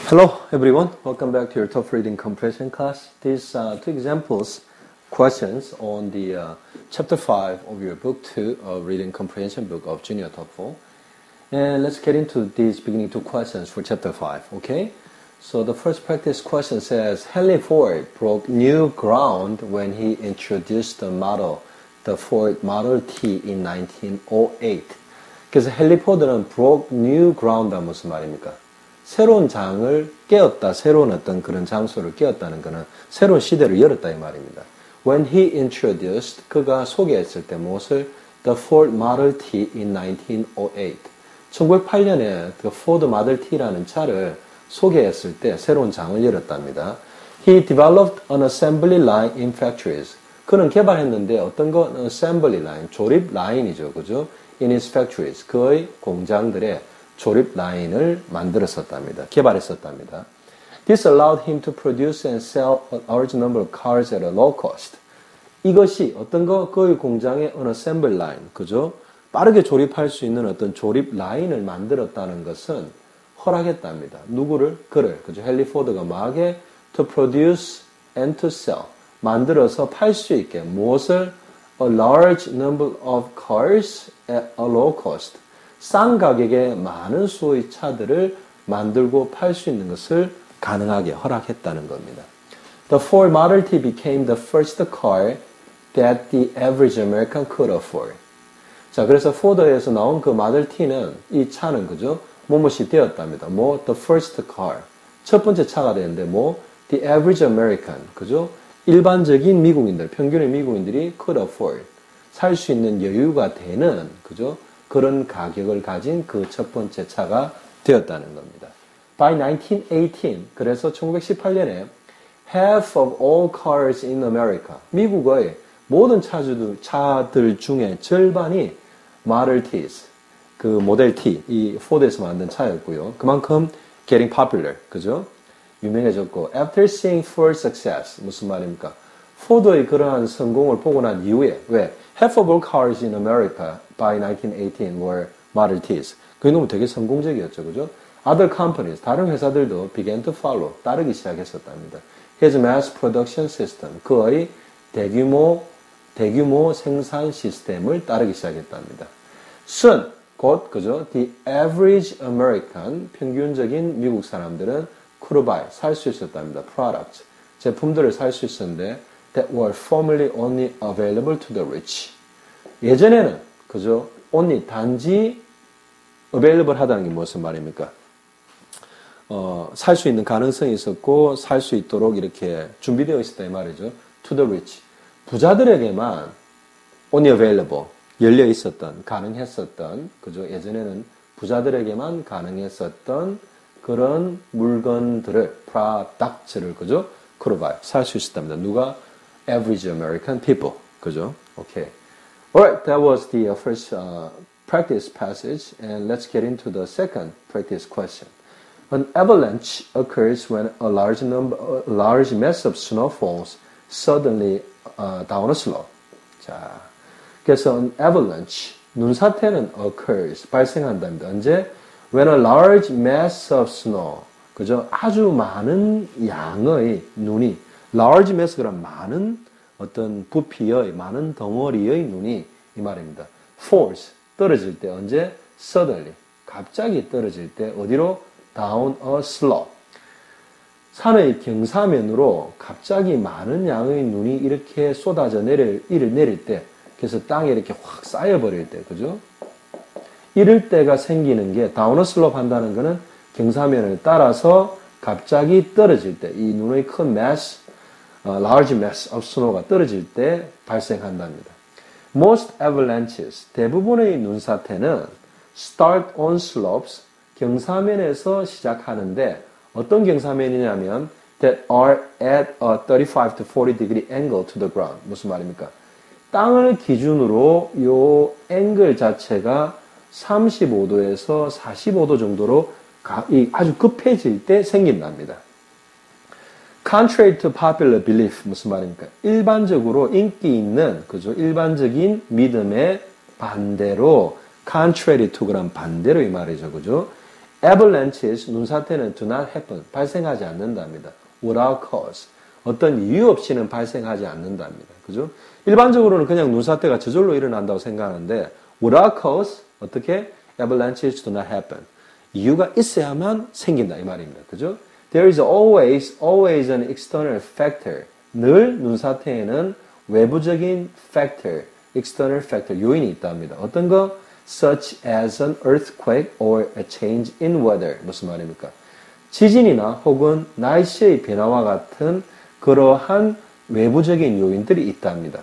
Hello everyone, welcome back to your TOEFL reading comprehension class. These two examples, questions on the chapter 5 of your book 2 of reading comprehension book of Junior TOEFL. And let's get into these beginning two questions for chapter 5, okay? So the first practice question says, Henry Ford broke new ground when he introduced the Ford Model T in 1908. 그래서 헨리 포드는 broke new ground가 무슨 말입니까? 새로운 장을 깨었다, 새로운 어떤 그런 장소를 깨었다는 것은 새로운 시대를 열었다 이 말입니다. When he introduced, 그가 소개했을 때 무엇을? The Ford Model T in 1908. 1908년에 그 Ford Model T라는 차를 소개했을 때 새로운 장을 열었답니다. He developed an assembly line in factories. 그는 개발했는데 어떤 거? An assembly line, 조립 라인이죠, 그죠? In his factories, 그의 공장들의 조립 라인을 만들었었답니다. 개발했었답니다. This allowed him to produce and sell a large number of cars at a low cost. 이것이 어떤 거? 그의 공장의 an assembly line, 그죠? 빠르게 조립할 수 있는 어떤 조립 라인을 만들었다는 것은 허락했답니다. 누구를? 그를, 그죠? 헨리 포드가 뭐하게? To produce and to sell. 만들어서 팔 수 있게. 무엇을? A large number of cars at a low cost. 싼 가격에 많은 수의 차들을 만들고 팔 수 있는 것을 가능하게 허락했다는 겁니다. The Ford Model T became the first car that the average American could afford. 자, 그래서 포드에서 나온 그 Model T는 이 차는 그죠? 뭐뭇이 되었답니다. 뭐 the first car. 첫 번째 차가 되는데 뭐 the average American. 그죠? 일반적인 미국인들, 평균의 미국인들이 could afford. 살 수 있는 여유가 되는 그죠? 그런 가격을 가진 그 첫 번째 차가 되었다는 겁니다. By 1918, 그래서 1918년에 half of all cars in America, 미국의 모든 차들 중에 절반이 Model T's, 그 모델 T, 이 포드에서 만든 차였고요. 그만큼 getting popular, 그죠? 유명해졌고, after seeing Ford's success, 무슨 말입니까? 포드의 그러한 성공을 보고 난 이후에, 왜? Half of all cars in America by 1918 were Model T's. 그 놈은 되게 성공적이었죠, 그죠? Other companies, 다른 회사들도 began to follow, 따르기 시작했었답니다. His mass production system, 그의 대규모 생산 시스템을 따르기 시작했답니다. Soon, 곧, 그죠? The average American, 평균적인 미국 사람들은 could buy, 살 수 있었답니다. Products, 제품들을 살 수 있었는데 that were formerly only available to the rich. 예전에는 그죠? only 단지 available 하다는 게 무슨 말입니까? 살 수 있는 가능성이 있었고 살 수 있도록 이렇게 준비되어 있었다 이 말이죠. to the rich. 부자들에게만 only available 열려 있었던, 가능했었던, 그죠? 예전에는 부자들에게만 가능했었던 그런 물건들을 products를 그죠? could buy 살 수 있었답니다. 누가? Average American people. 그죠? Okay. Alright, that was the first practice passage, and let's get into the second practice question. An avalanche occurs when a large mass of snow falls suddenly down a slope. 자, 그래서 an avalanche, 눈사태는 occurs, 발생한답니다. 언제? When a large mass of snow, 그죠? 아주 많은 양의 눈이, large mass가 많은 어떤 부피의, 많은 덩어리의 눈이 이 말입니다. falls, 떨어질 때 언제? suddenly, 갑자기 떨어질 때 어디로? down a slope. 산의 경사면으로 갑자기 많은 양의 눈이 이렇게 쏟아져 내릴 때, 그래서 땅에 이렇게 확 쌓여버릴 때, 그죠? 이럴 때가 생기는 게 down a slope 한다는 거는 경사면을 따라서 갑자기 떨어질 때, 이 눈의 큰 mass, large mass of snow가 떨어질 때 발생한답니다. Most avalanches, 대부분의 눈사태는 start on slopes, 경사면에서 시작하는데 어떤 경사면이냐면 that are at a 35 to 40 degree angle to the ground. 무슨 말입니까? 땅을 기준으로 요 앵글 자체가 35도에서 45도 정도로 아주 급해질 때 생긴답니다. Contrary to popular belief, 무슨 말입니까? 일반적으로 인기 있는, 그죠? 일반적인 믿음의 반대로, contrary to 그런 반대로 이 말이죠, 그죠? Avalanches, 눈사태는 do not happen, 발생하지 않는답니다. Without cause, 어떤 이유 없이는 발생하지 않는답니다. 그죠? 일반적으로는 그냥 눈사태가 저절로 일어난다고 생각하는데 without cause, 어떻게? Avalanches do not happen. 이유가 있어야만 생긴다 이 말입니다. 그죠? There is always an external factor. 늘 눈사태에는 외부적인 factor, external factor, 요인이 있답니다. 어떤 거? Such as an earthquake or a change in weather. 무슨 말입니까? 지진이나 혹은 날씨의 변화와 같은 그러한 외부적인 요인들이 있답니다.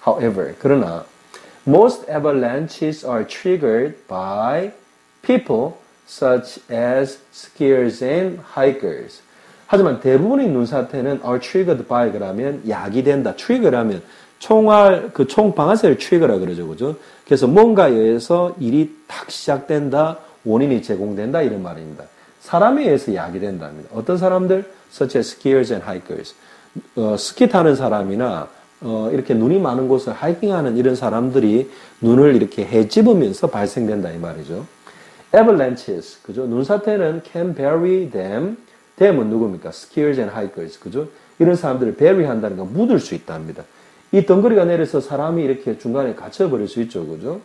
However, 그러나 most avalanches are triggered by people such as skiers and hikers. 하지만 대부분의 눈사태는 are triggered by 그러면 야기된다. trigger하면 총알, 그 총 방아쇠를 trigger라 그러죠. 그죠? 그래서 뭔가에 의해서 일이 탁 시작된다. 원인이 제공된다. 이런 말입니다. 사람에 의해서 야기된답니다. 어떤 사람들? such as skiers and hikers. 스키 타는 사람이나 이렇게 눈이 많은 곳을 하이킹하는 이런 사람들이 눈을 이렇게 헤집으면서 발생된다 이 말이죠. Avalanches, 그죠? 눈사태는 can bury them. them은 누굽니까? Skiers and hikers, 그죠? 이런 사람들을 bury 한다는 건 묻을 수 있답니다. 이 덩그리가 내려서 사람이 이렇게 중간에 갇혀버릴 수 있죠, 그죠?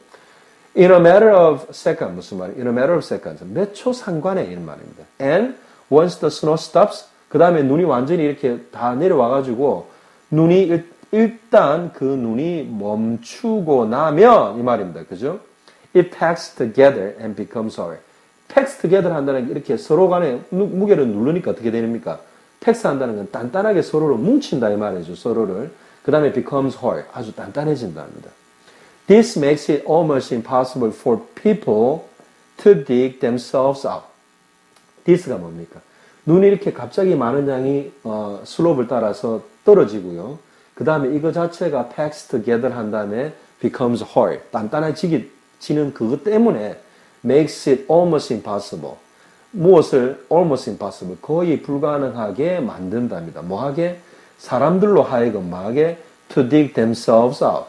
In a matter of seconds, 무슨 말이에요? In a matter of seconds, 몇 초 상관에 이런 말입니다. And once the snow stops, 그 다음에 눈이 완전히 이렇게 다 내려와가지고 눈이 일단 그 눈이 멈추고 나면 이 말입니다. 그죠? It packs together and becomes hard. packs together 한다는 게 이렇게 서로 간에 무게를 누르니까 어떻게 됩니까? packs 한다는 건 단단하게 서로를 뭉친다 이 말이죠. 서로를. 그 다음에 becomes hard. 아주 단단해진답니다. This makes it almost impossible for people to dig themselves out. this가 뭡니까? 눈이 이렇게 갑자기 많은 양이 슬롭을 따라서 떨어지고요. 그 다음에 이거 자체가 packs together 한 다음에 becomes hard. 단단해지는 그것 때문에 makes it almost impossible. 무엇을 almost impossible. 거의 불가능하게 만든답니다. 뭐하게? 사람들로 하여금 뭐하게? to dig themselves out.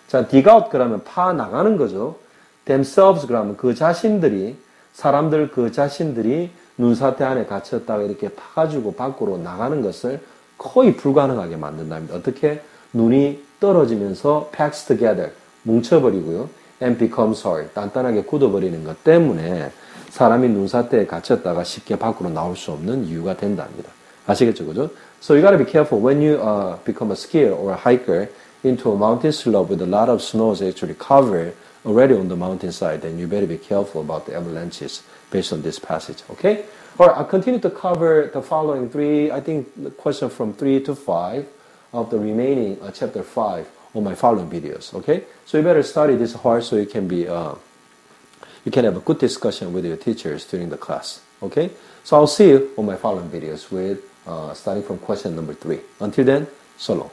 자, dig out 그러면 파 나가는 거죠. themselves 그러면 그 자신들이, 사람들 그 자신들이 눈사태 안에 갇혔다가 이렇게 파가지고 밖으로 나가는 것을 거의 불가능하게 만든답니다. 어떻게? 눈이 떨어지면서 packs together, 뭉쳐버리고요. and becomes hard, 단단하게 굳어버리는 것 때문에 사람이 눈사태에 갇혔다가 쉽게 밖으로 나올 수 없는 이유가 된답니다. 아시겠죠? 그죠? So you gotta be careful when you become a skier or a hiker into a mountain slope with a lot of snow is actually covered already on the mountainside, then you better be careful about the avalanches based on this passage, okay? All right, I'll continue to cover the following three, I think the question from 3 to 5 of the remaining chapter 5 on my following videos, okay? So you better study this hard so you can be, you can have a good discussion with your teachers during the class, okay? So I'll see you on my following videos with starting from question number 3. Until then, so long.